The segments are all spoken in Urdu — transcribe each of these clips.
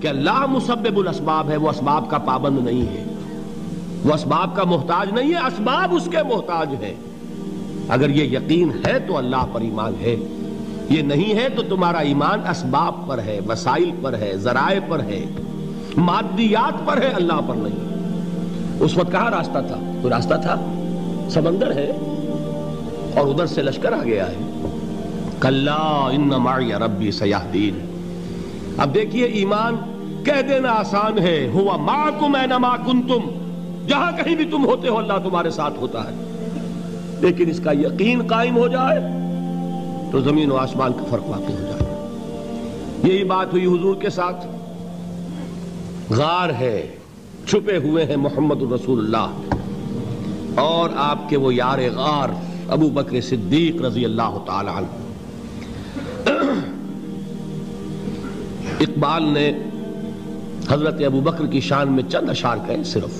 کہ اللہ مسبب الاسباب ہے، وہ اسباب کا پابند نہیں ہے، وہ اسباب کا محتاج نہیں ہے، اسباب اس کے محتاج ہیں۔ اگر یہ یقین ہے تو اللہ پر ایمان ہے، یہ نہیں ہے تو تمہارا ایمان اسباب پر ہے، وسائل پر ہے، ذرائع پر ہے، مادیات پر ہے، اللہ پر نہیں۔ اس وقت کہاں راستہ تھا؟ کوئی راستہ تھا؟ سمندر ہے اور ادھر سے لشکر آ گیا ہے۔ کلا ان معی ربی سیہدین۔ اب دیکھیے ایمان کہہ دینا آسان ہے، ہوا معکم اینما کنتم، جہاں کہیں بھی تم ہوتے ہو اللہ تمہارے ساتھ ہوتا ہے، لیکن اس کا یقین قائم ہو جائے تو زمین و آسمان کا فرق واقع ہو جائے۔ یہی بات ہوئی حضور کے ساتھ۔ غار ہے، چھپے ہوئے ہیں محمد الرسول اللہ اور آپ کے وہ یار غار ابو بکر صدیق رضی اللہ تعالی عنہ۔ اقبال نے حضرت ابو بکر کی شان میں چند اشعار کہے صرف،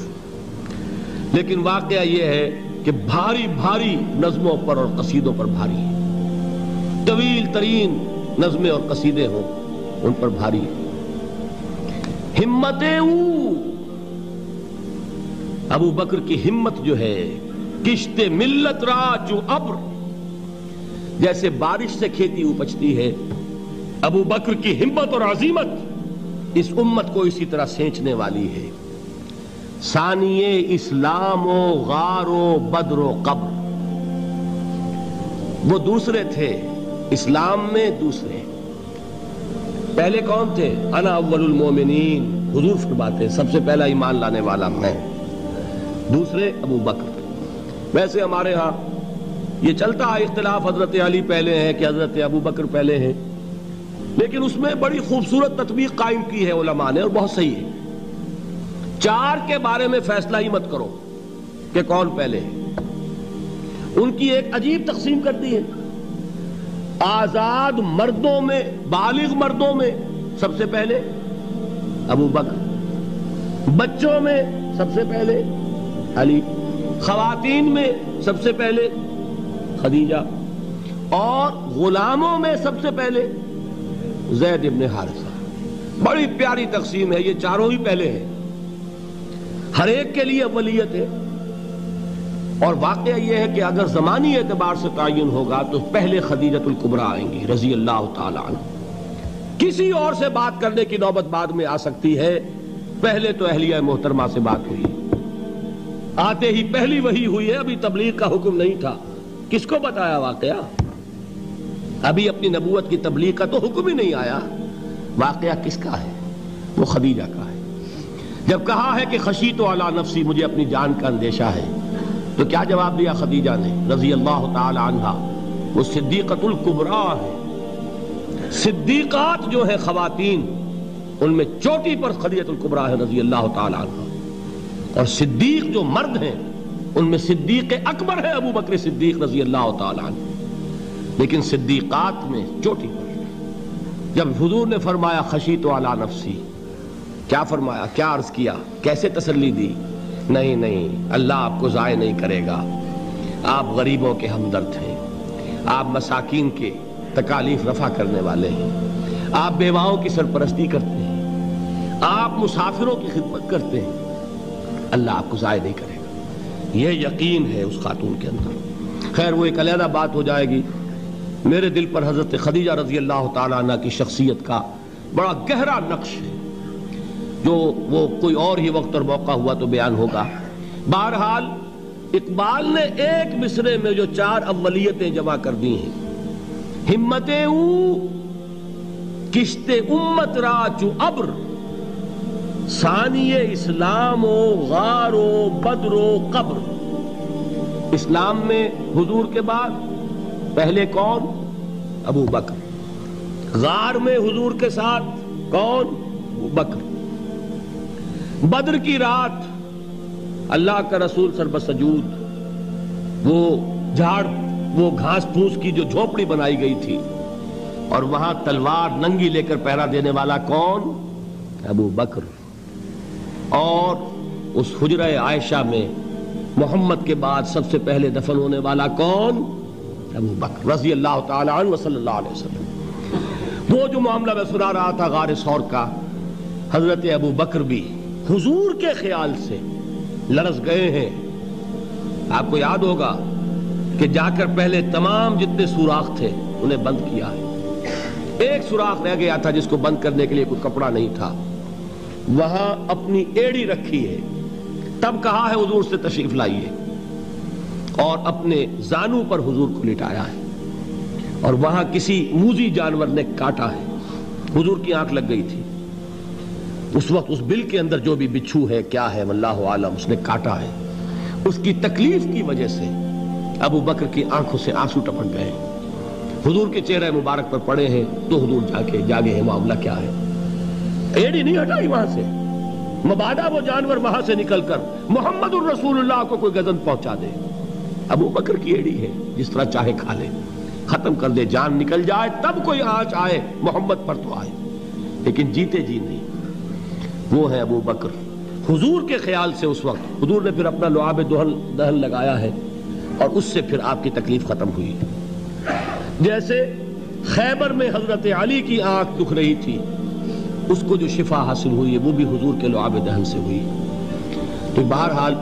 لیکن واقعہ یہ ہے کہ بھاری بھاری نظموں پر اور قصیدوں پر بھاری ہے، طویل ترین نظمیں اور قصیدے ہوں ان پر بھاری ہے۔ ہمتیں ابو بکر کی ہمت جو ہے، کشت ملت را جو ابر، جیسے بارش سے کھیتی اپجتی ہے، ابو بکر کی ہمت اور عزیمت اس امت کو اسی طرح سینچنے والی ہے۔ ثانیے اسلام و غار و بدر و قبر، وہ دوسرے تھے اسلام میں، دوسرے پہلے کون تھے؟ انا اول المومنین، حضور فرماتے ہیں سب سے پہلا ایمان لانے والا میں، دوسرے ابو بکر۔ ویسے ہمارے ہاں یہ چلتا ہے اختلاف، حضرت علی پہلے ہیں کہ حضرت ابو بکر پہلے ہیں، لیکن اس میں بڑی خوبصورت تطبیق قائم کی ہے علماء نے اور بہت صحیح ہے۔ چار کے بارے میں فیصلہ ہی مت کرو کہ کون پہلے ہے، ان کی ایک عجیب تقسیم کر دی ہے۔ آزاد مردوں میں، بالغ مردوں میں سب سے پہلے ابو بکر، بچوں میں سب سے پہلے علی، خواتین میں سب سے پہلے خدیجہ، اور غلاموں میں سب سے پہلے زید ابن حارثہ۔ بڑی پیاری تقسیم ہے، یہ چاروں ہی پہلے ہیں، ہر ایک کے لیے اولیت ہے۔ اور واقعہ یہ ہے کہ اگر زمانی اعتبار سے تعین ہوگا تو پہلے خدیجۃ الکبریٰ آئیں گی رضی اللہ تعالی عنہ، کسی اور سے بات کرنے کی نوبت بعد میں آ سکتی ہے، پہلے تو اہلیہ محترمہ سے بات ہوئی، آتے ہی پہلی وحی ہوئی ہے، ابھی تبلیغ کا حکم نہیں تھا۔ کس کو بتایا واقعہ؟ ابھی اپنی نبوت کی تبلیغ کا تو حکم ہی نہیں آیا۔ واقعہ کس کا ہے؟ وہ خدیجہ کا ہے۔ جب کہا ہے کہ خشیت علی نفسی، مجھے اپنی جان کا اندیشہ ہے، تو کیا جواب دیا خدیجہ نے رضی اللہ تعالی عنہا؟ وہ صدیقۃ الکبریٰ ہے۔ صدیقات جو ہیں خواتین، ان میں چوٹی پر خدیجۃ الکبریٰ ہے رضی اللہ تعالی عنہا، اور صدیق جو مرد ہیں ان میں صدیق اکبر ہے ابو بکر صدیق رضی اللہ تعالی عنہ، لیکن صدیقات میں چوٹی پر۔ جب حضور نے فرمایا خشیت علی نفسی، کیا فرمایا؟ کیا عرض کیا؟ کیسے تسلی دی؟ نہیں نہیں، اللہ آپ کو ضائع نہیں کرے گا، آپ غریبوں کے ہمدرد ہیں، آپ مساکین کے تکالیف رفع کرنے والے ہیں، آپ بیواؤں کی سرپرستی کرتے ہیں، آپ مسافروں کی خدمت کرتے ہیں، اللہ آپ کو ضائع نہیں کرے گا۔ یہ یقین ہے اس خاتون کے اندر۔ خیر وہ ایک علیحدہ بات ہو جائے گی۔ میرے دل پر حضرت خدیجہ رضی اللہ تعالیٰ عنہ کی شخصیت کا بڑا گہرا نقش ہے، جو وہ کوئی اور ہی وقت اور موقع ہوا تو بیان ہوگا۔ بہرحال اقبال نے ایک مصرے میں جو چار اولیتیں جمع کر دی ہیں، ہمتیں کشت امت را چو ابر، ثانی اسلام و غار و بدر و قبر۔ اسلام میں حضور کے بعد پہلے کون؟ ابو بکر۔ غار میں حضور کے ساتھ کون؟ ابو بکر۔ بدر کی رات اللہ کا رسول سربسجود، وہ جھاڑ، وہ گھاس پھوس کی جو جھونپڑی بنائی گئی تھی، اور وہاں تلوار ننگی لے کر پہرا دینے والا کون؟ ابو بکر۔ اور اس حجرہ عائشہ میں محمد کے بعد سب سے پہلے دفن ہونے والا کون؟ ابو بکر رضی اللہ تعالی عنہ صلی اللہ علیہ وسلم۔ وہ جو معاملہ میں سنا رہا تھا غار ثور کا، حضرت ابو بکر بھی حضور کے خیال سے لرز گئے ہیں. آپ کو یاد ہوگا کہ جا کر پہلے تمام جتنے سوراخ تھے انہیں بند کیا ہے. ایک سوراخ رہ گیا تھا جس کو بند کرنے کے لیے کوئی کپڑا نہیں تھا. وہاں اپنی ایڑی رکھی ہے. تب کہا ہے حضور سے تشریف لائیے, اور اپنے زانو پر حضور کو لٹایا ہے. اور وہاں کسی موذی جانور نے کاٹا ہے. حضور کی آنکھ لگ گئی تھی. اس وقت اس بل کے اندر جو بھی بچھو ہے کیا ہے واللہ عالم, اس نے کاٹا ہے. اس کی تکلیف کی وجہ سے ابو بکر کی آنکھوں سے آنسو ٹپک گئے. حضور کے چہرے مبارک پر پڑے ہیں تو حضور جاگے ہیں معاملہ کیا ہے. ایڑی نہیں ہٹائی وہاں سے, مبادا وہ جانور وہاں سے نکل کر محمد الرسول اللہ کو کوئی گزن پہنچا دے. ابو بکر کی ایڑی ہے, جس طرح چاہے کھا لے, ختم کر دے, جان نکل جائے تب کوئی آنچ آئے محمد پر تو آئے, لیکن جیتے جی نہیں. وہ ہے ابو بکر. حضور کے خیال سے اس وقت حضور نے پھر اپنا لعاب دہن لگایا ہے, اور اس سے پھر آپ کی تکلیف ختم ہوئی. جیسے خیبر میں حضرت علی کی آنکھ دکھ رہی تھی, اس کو جو شفا حاصل ہوئی ہے وہ بھی حضور کے لعاب دہن سے ہوئی. تو بہرحال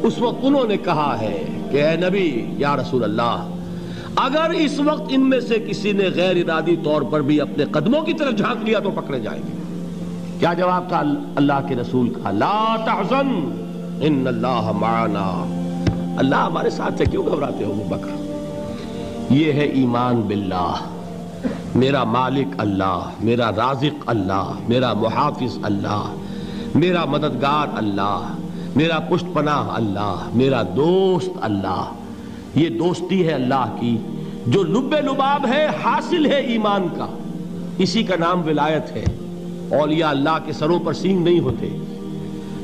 اس وقت انہوں نے کہا ہے کہ اے نبی یا رسول اللہ, اگر اس وقت ان میں سے کسی نے غیر ارادی طور پر بھی اپنے قدموں کی طرف جھانک لیا تو پکڑے جائیں گے. کیا جواب تھا اللہ کے رسول کا؟ لا تحزن ان اللہ معنا. اللہ ہمارے ساتھ ہے, کیوں گھبراتے ہو ابو بکر؟ یہ ہے ایمان باللہ. میرا مالک اللہ, میرا رازق اللہ, میرا محافظ اللہ, میرا مددگار اللہ, میرا پشت پناہ اللہ, میرا دوست اللہ. یہ دوستی ہے اللہ کی جو لب لباب ہے, حاصل ہے ایمان کا. اسی کا نام ولایت ہے. اولیاء اللہ کے سروں پر سینگ نہیں ہوتے.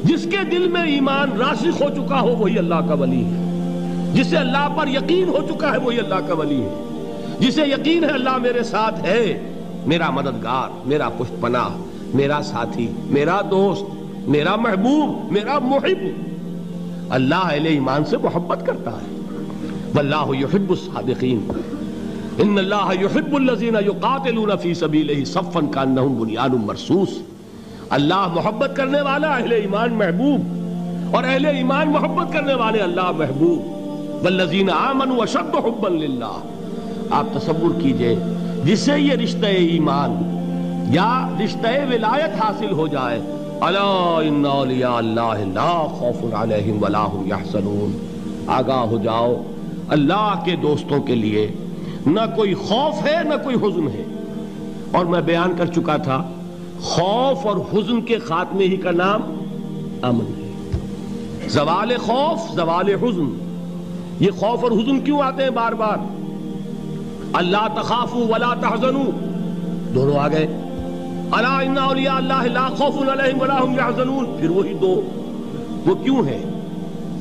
جس کے دل میں ایمان راسخ ہو چکا ہو وہی اللہ کا ولی ہے. جسے اللہ پر یقین ہو چکا ہے وہی اللہ کا ولی ہے. جسے یقین ہے اللہ میرے ساتھ ہے, میرا مددگار, میرا پشت پناہ, میرا ساتھی, میرا دوست, میرا محبوب, میرا محب. اللہ اہل ایمان سے محبت کرتا ہے. واللہ یحب الصادقین. ان اللہ یحب الذین یقاتلون فی سبیلہ صفا کانہم بنیان مرصوص. اللہ محبت کرنے والا, اہل ایمان محبوب, اور اہل ایمان محبت کرنے والے اللہ محبوب. والذین آمنوا اشد حبا للہ. آپ تصور کیجئے جسے یہ رشتہ ایمان یا رشتہ ولایت حاصل ہو جائے, الا ان اولیاء اللہ لا خوف علیہم ولا هم یحزنون. آگاہ ہو جاؤ, اللہ کے دوستوں کے لیے نہ کوئی خوف ہے نہ کوئی حزن ہے. اور میں بیان کر چکا تھا, خوف اور حزن کے خاتمے ہی کا نام امن ہے. زوال خوف, زوال حزن. یہ خوف اور حزن کیوں آتے ہیں بار بار؟ اللہ تخافوا ولا تحزنوا, دونوں آ گئے. الا ان اولیاء اللہ لا خوف علیہم ولا هم یحزنون, پھر وہی دو. وہ کیوں ہے؟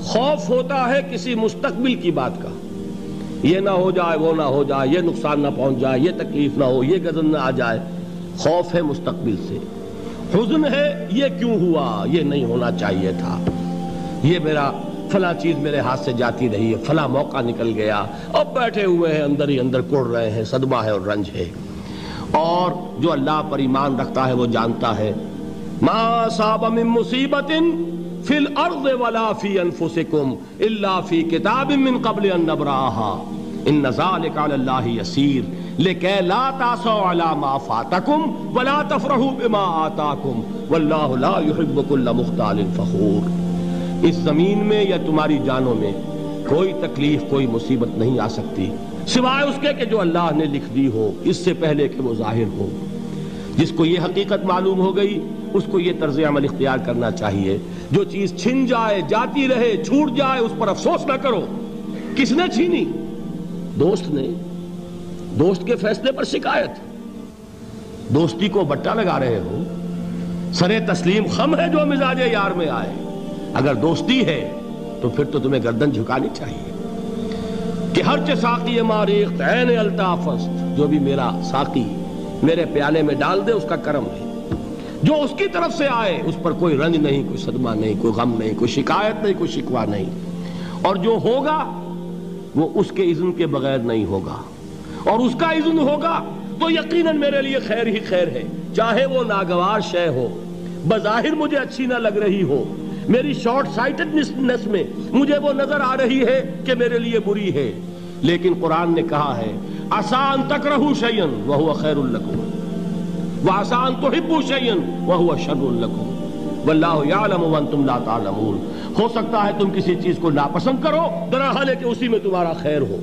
خوف ہوتا ہے کسی مستقبل کی بات کا, یہ نہ ہو جائے, وہ نہ ہو جائے, یہ نقصان نہ پہنچ جائے, یہ تکلیف نہ ہو, یہ غضب نہ آ جائے. خوف ہے مستقبل سے. حزن ہے یہ کیوں ہوا, یہ نہیں ہونا چاہیے تھا, یہ میرا فلاں چیز میرے ہاتھ سے جاتی رہی ہے, فلاں موقع نکل گیا, اب بیٹھے ہوئے ہیں اندر ہی اندر کڑ رہے ہیں, صدمہ ہے اور رنج ہے. اور جو اللہ پر ایمان رکھتا ہے وہ جانتا ہے ما اصاب من مصیبت فی الارض ولا فی انفسکم الا فی کتاب من قبل ان نبرأها ان ذلک علی اللہ یسیر لکی لا تعصوا علی ما فاتکم ولا تفرحوا بما آتاکم واللہ لا يحب كل مختال فخور. اس زمین میں یا تمہاری جانوں میں کوئی تکلیف, کوئی مصیبت نہیں آ سکتی سوائے اس کے کہ جو اللہ نے لکھ دی ہو, اس سے پہلے کہ وہ ظاہر ہو. جس کو یہ حقیقت معلوم ہو گئی اس کو یہ طرز عمل اختیار کرنا چاہیے. جو چیز چھن جائے, جاتی رہے, چھوٹ جائے, اس پر افسوس نہ کرو. کس نے چھینی؟ دوست نے. دوست کے فیصلے پر شکایت. دوستی کو بٹا لگا رہے ہو, سرے تسلیم خم ہے جو مزاج یار میں آئے. اگر دوستی ہے تو پھر تو تمہیں گردن جھکانی چاہیے کہ ہر چہ ساقی ماریخت عین الطافست, جو بھی میرا ساقی میرے پیالے میں ڈال دے اس کا کرم ہے. جو اس کی طرف سے آئے اس پر کوئی رنج نہیں, کوئی صدمہ نہیں, کوئی غم نہیں, کوئی شکایت نہیں, کوئی شکوہ نہیں. اور جو ہوگا وہ اس کے اذن کے بغیر نہیں ہوگا, اور اس کا اذن ہوگا تو یقیناً میرے لیے خیر ہی خیر ہے, چاہے وہ ناگوار شے ہو, بظاہر مجھے اچھی نہ لگ رہی ہو، میری شارٹ سائٹڈنس میں مجھے وہ نظر آ رہی ہے کہ میرے لیے بری ہے، لیکن قرآن نے کہا ہے عَسَىٰ أَن تَكْرَهُوا شَيْئًا وَهُوَ خَيْرٌ لَكُمْ وَعَسَىٰ أَن تُحِبُّوا شَيْئًا وَهُوَ شَرٌّ لَكُمْ وَاللَّهُ يَعْلَمُ وَأَنتُمْ لَا تَعْلَمُونَ۔ ہو سکتا ہے تم کسی چیز کو ناپسند کرو درحال کہ اسی میں تمہارا خیر ہو،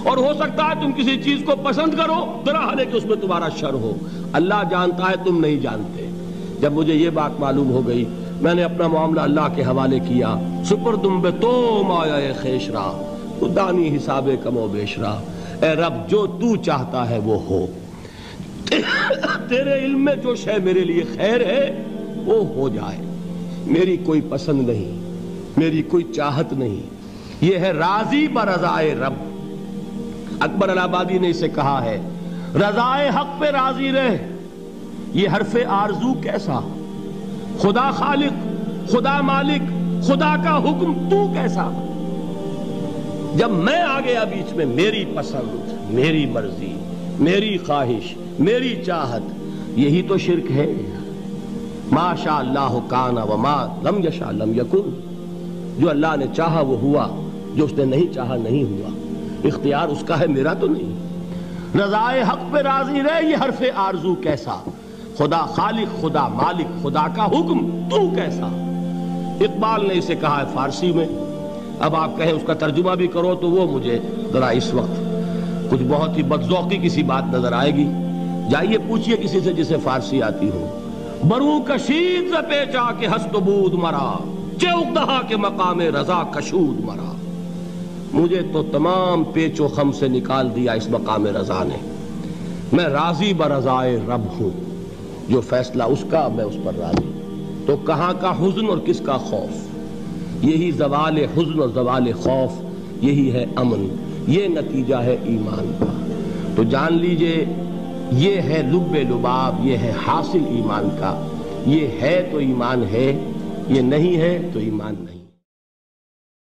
اور ہو سکتا ہے تم کسی چیز کو پسند کرو درحال کہ اس میں تمہارا شر ہو۔ اللہ جانتا ہے، تم نہیں جانتے۔ جب مجھے یہ بات معلوم ہو گئی، میں نے اپنا معاملہ اللہ کے حوالے کیا۔ سپردم بے تو مایا خیش را تو دانی حساب کم و بیش را۔ اے رب، جو تو چاہتا ہے وہ ہو، تیرے علم میں جو شے میرے لیے خیر ہے وہ ہو جائے، میری کوئی پسند نہیں، میری کوئی چاہت نہیں، یہ ہے راضی برضائے رب۔ اکبر الہ آبادی نے اسے کہا ہے رضائے حق پہ راضی رہ، یہ حرف آرزو کیسا، خدا خالق، خدا مالک، خدا کا حکم تو کیسا۔ جب میں آ گیا بیچ میں، میری پسند، میری مرضی، میری خواہش، میری چاہت، یہی تو شرک ہے۔ ما شاء اللہ کان وما لم یشاء لم یکن، جو اللہ نے چاہا وہ ہوا، جو اس نے نہیں چاہا نہیں ہوا، اختیار اس کا ہے، میرا تو نہیں۔ رضائے حق پہ راضی رہے، یہ حرف آرزو کیسا، خدا خالق، خدا مالک، خدا کا حکم تو کیسا۔ اقبال نے اسے کہا ہے فارسی میں، اب آپ کہیں اس کا ترجمہ بھی کرو تو وہ مجھے ذرا اس وقت کچھ بہت ہی بدذوقی کسی بات نظر آئے گی۔ جائیے پوچھئے کسی سے جسے فارسی آتی ہو۔ بروں کشید ز پیچا کے ہست و بود مرا، چے اقدہا کے مقام رضا کشود مرا۔ مجھے تو تمام پیچ و خم سے نکال دیا اس مقام رضا نے، میں راضی برضائے رب ہوں، جو فیصلہ اس کا میں اس پر راضی۔ تو کہاں کا حزن اور کس کا خوف، یہی زوال حزن اور زوال خوف، یہی ہے امن، یہ نتیجہ ہے ایمان کا۔ تو جان لیجئے یہ ہے لب لباب، یہ ہے حاصل ایمان کا۔ یہ ہے تو ایمان ہے، یہ نہیں ہے تو ایمان نہیں۔